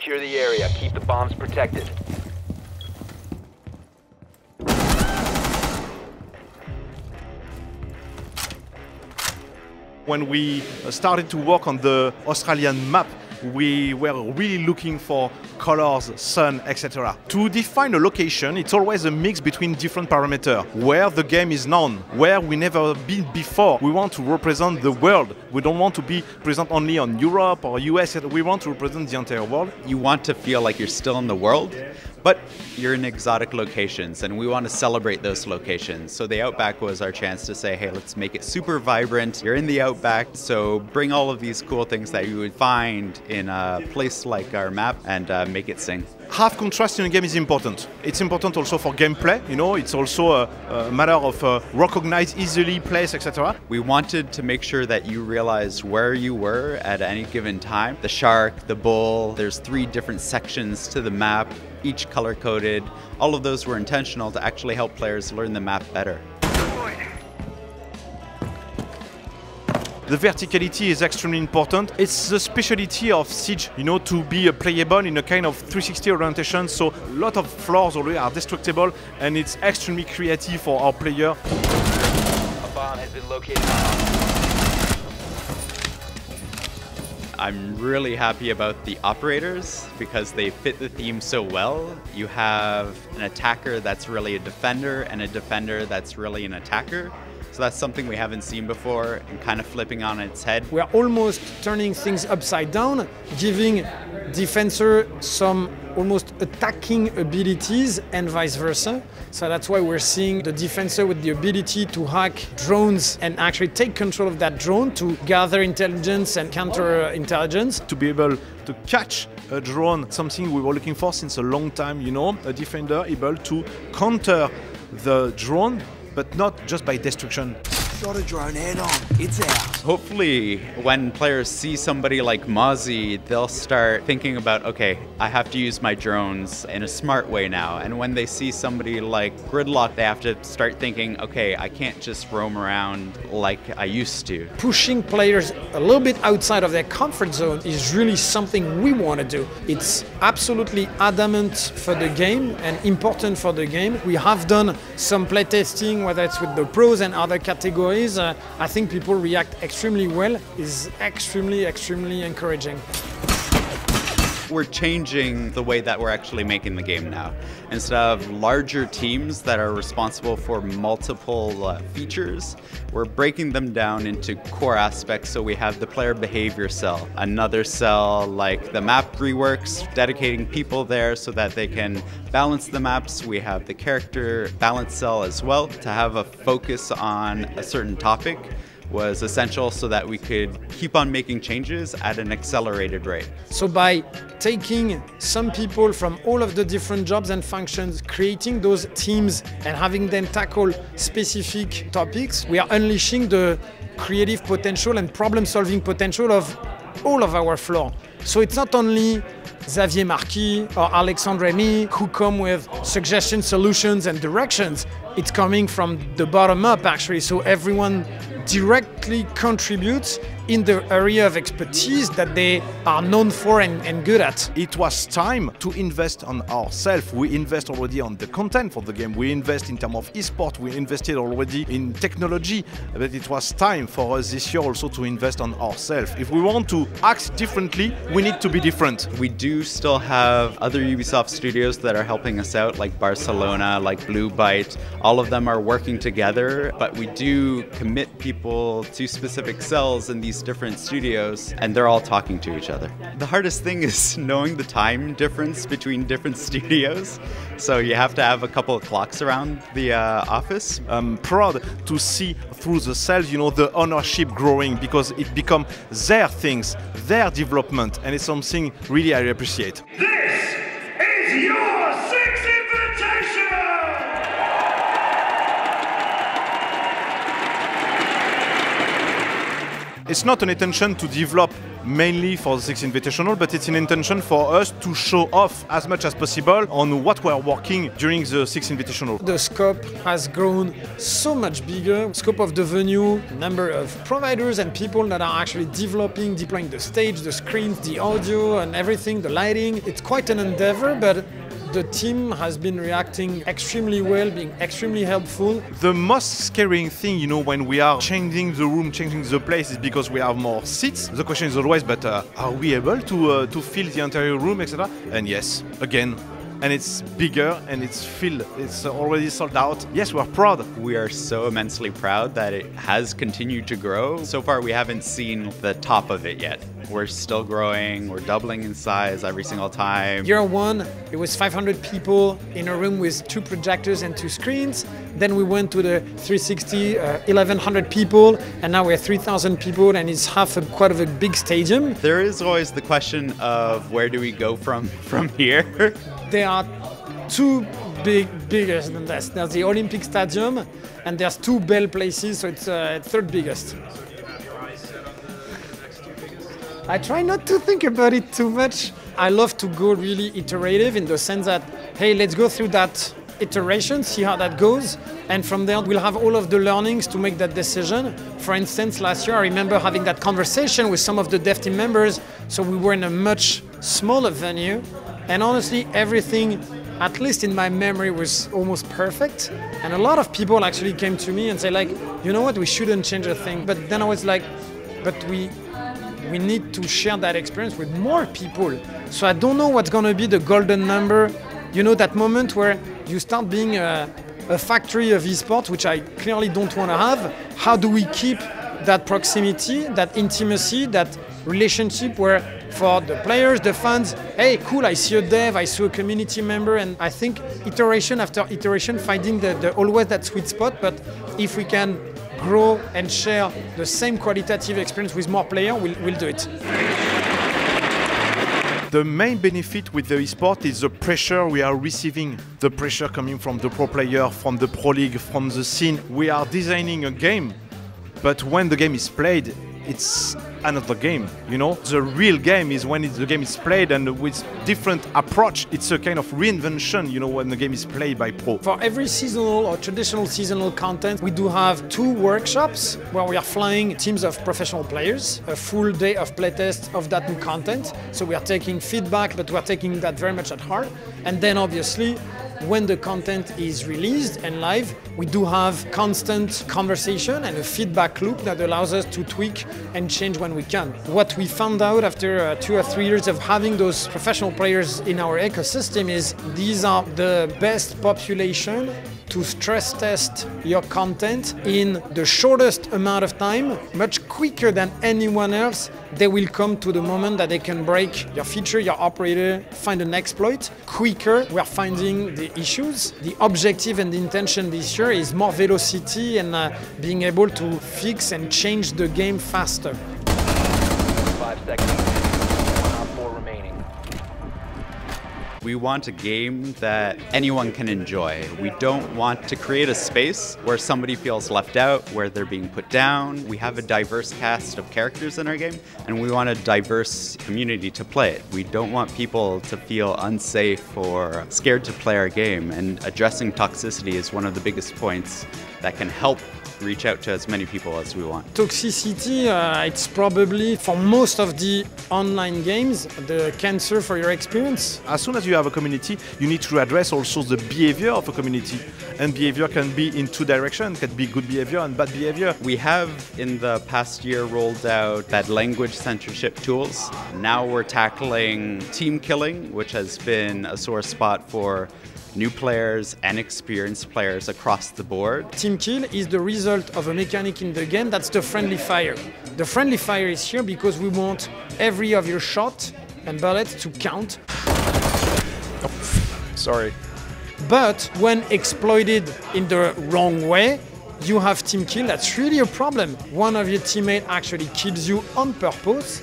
Secure the area. Keep the bombs protected. When we started to work on the Australian map, we were really looking for colors, sun, etc. To define a location, it's always a mix between different parameters. Where the game is known, where we never been before. We want to represent the world. We don't want to be present only on Europe or US. We want to represent the entire world. You want to feel like you're still in the world, but you're in exotic locations, and we want to celebrate those locations. So the Outback was our chance to say, hey, let's make it super vibrant. You're in the Outback, so bring all of these cool things that you would find in a place like our map and make it sing. Have contrast in a game is important. It's important also for gameplay, you know, it's also a matter of recognize easily place, etc. We wanted to make sure that you realized where you were at any given time. The shark, the bull, there's 3 different sections to the map, each color-coded. All of those were intentional to actually help players learn the map better. The verticality is extremely important. It's the specialty of Siege, you know, to be playable in a kind of 360 orientation. So a lot of floors already are destructible, and it's extremely creative for our player. A bomb has been located. I'm really happy about the operators because they fit the theme so well. You have an attacker that's really a defender and a defender that's really an attacker. So that's something we haven't seen before and kind of flipping on its head. We're almost turning things upside down, giving defender some almost attacking abilities and vice versa. So that's why we're seeing the defender with the ability to hack drones and actually take control of that drone to gather intelligence and counter intelligence. To be able to catch a drone, something we were looking for since a long time, you know, a defender able to counter the drone, but not just by destruction. Shot a drone head on, it's out. Hopefully, when players see somebody like Mozzie, they'll start thinking about, okay, I have to use my drones in a smart way now. And when they see somebody like Gridlock, they have to start thinking, okay, I can't just roam around like I used to. Pushing players a little bit outside of their comfort zone is really something we want to do. It's absolutely adamant for the game and important for the game. We have done some playtesting, whether it's with the pros and other categories. I think people react extremely well. Is extremely encouraging. We're changing the way that we're actually making the game now. Instead of larger teams that are responsible for multiple features, we're breaking them down into core aspects. So we have the player behavior cell, another cell like the map reworks, dedicating people there so that they can balance the maps. We have the character balance cell as well. To have a focus on a certain topic was essential so that we could keep on making changes at an accelerated rate. So by taking some people from all of the different jobs and functions, creating those teams and having them tackle specific topics, we are unleashing the creative potential and problem-solving potential of all of our floor. So it's not only Xavier Marquis or Alexandre Remy who come with suggestions, solutions and directions. It's coming from the bottom up actually, so everyone directly contributes in the area of expertise that they are known for and good at. It was time to invest on ourselves. We invest already on the content for the game. We invest in terms of esports. We invested already in technology. But it was time for us this year also to invest on ourselves. If we want to act differently, we need to be different. We do still have other Ubisoft studios that are helping us out, like Barcelona, like Blue Byte. All of them are working together, but we do commit people to specific cells in these different studios, and they're all talking to each other. The hardest thing is knowing the time difference between different studios, so you have to have a couple of clocks around the office. I'm proud to see through the cells, you know, the ownership growing because it becomes their things, their development, and it's something really I appreciate. This is your Six Invitational! It's not an intention to develop mainly for the Six Invitational, but it's an intention for us to show off as much as possible on what we're working during the Six Invitational. The scope has grown so much bigger. Scope of the venue, number of providers and people that are actually developing, deploying the stage, the screens, the audio and everything, the lighting. It's quite an endeavor, but the team has been reacting extremely well, being extremely helpful. The most scary thing, you know, when we are changing the room, changing the place, is because we have more seats. The question is always, but are we able to fill the entire room, etc.? And yes, again, and it's bigger and it's filled. It's already sold out. Yes, we're proud. We are so immensely proud that it has continued to grow. So far, we haven't seen the top of it yet. We're still growing, we're doubling in size every single time. Year one, it was 500 people in a room with 2 projectors and 2 screens. Then we went to the 360, 1,100 people, and now we're 3,000 people, and it's quite of a big stadium. There is always the question of where do we go from here? There are 2 bigger than this. There's the Olympic Stadium, and there's 2 Bell places, so it's 3rd biggest. I try not to think about it too much. I love to go really iterative in the sense that, hey, let's go through that iteration, see how that goes, and from there we'll have all of the learnings to make that decision. For instance, last year I remember having that conversation with some of the dev team members, so we were in a much smaller venue, and honestly everything, at least in my memory, was almost perfect. And a lot of people actually came to me and say like, you know what, we shouldn't change a thing. But then I was like, but we need to share that experience with more people. So I don't know what's going to be the golden number. You know, that moment where you start being a factory of esports, which I clearly don't want to have. How do we keep that proximity, that intimacy, that relationship where for the players, the fans, hey, cool, I see a dev, I see a community member, and I think iteration after iteration, finding always that sweet spot. But if we can grow and share the same qualitative experience with more players, we'll do it. The main benefit with the esport is the pressure we are receiving. The pressure coming from the pro player, from the pro league, from the scene. We are designing a game, but when the game is played, it's another game, you know? The real game is when the game is played and with different approach. It's a kind of reinvention, you know, when the game is played by pro. For every seasonal or traditional seasonal content, we do have 2 workshops where we are flying teams of professional players, a full day of playtest of that new content. So we are taking feedback, but we are taking that very much at heart. And then obviously, when the content is released and live, we do have constant conversation and a feedback loop that allows us to tweak and change when we can. What we found out after 2 or 3 years of having those professional players in our ecosystem is these are the best population to stress test your content in the shortest amount of time, much quicker than anyone else. They will come to the moment that they can break your feature, your operator, find an exploit quicker. We are finding the issues. The objective and the intention this year is more velocity and being able to fix and change the game faster. 5 seconds. 1 op 4 remaining. We want a game that anyone can enjoy. We don't want to create a space where somebody feels left out, where they're being put down. We have a diverse cast of characters in our game, and we want a diverse community to play it. We don't want people to feel unsafe or scared to play our game, and addressing toxicity is one of the biggest points that can help reach out to as many people as we want. Toxicity, it's probably, for most of the online games, the cancer for your experience. As soon as you have a community, you need to address also the behavior of a community. And behavior can be in 2 directions, can be good behavior and bad behavior. We have, in the past year, rolled out that language censorship tools. Now we're tackling team killing, which has been a sore spot for new players and experienced players across the board. Team kill is the result of a mechanic in the game, that's the friendly fire. The friendly fire is here because we want every of your shot and bullets to count. Oh, sorry. But when exploited in the wrong way, you have team kill, that's really a problem. One of your teammates actually kills you on purpose,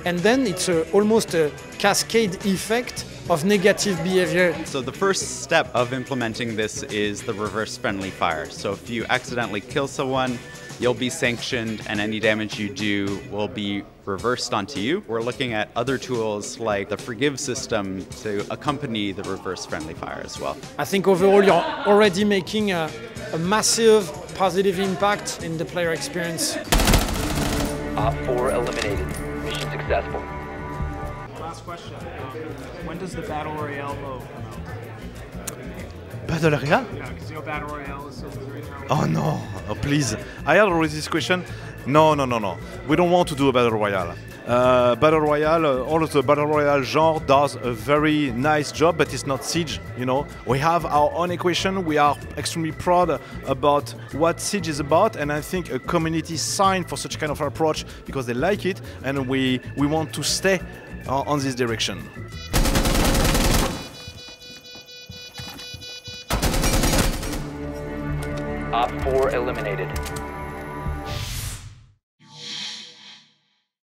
and then it's almost a cascade effect of negative behavior. So the first step of implementing this is the reverse friendly fire. So if you accidentally kill someone, you'll be sanctioned and any damage you do will be reversed onto you. We're looking at other tools like the forgive system to accompany the reverse friendly fire as well. I think overall you're already making a massive positive impact in the player experience. Op 4 eliminated. Mission successful. Last question. When does the Battle Royale mode come out? Battle Royale? Yeah, because Battle Royale is so great now. Oh no, oh, please. I had already this question. No. We don't want to do a Battle Royale. Battle Royale, all of the Battle Royale genre does a very nice job, but it's not Siege, you know. We have our own equation. We are extremely proud about what Siege is about, and I think a community signed for such kind of approach because they like it, and we want to stay on this direction. Op 4 eliminated.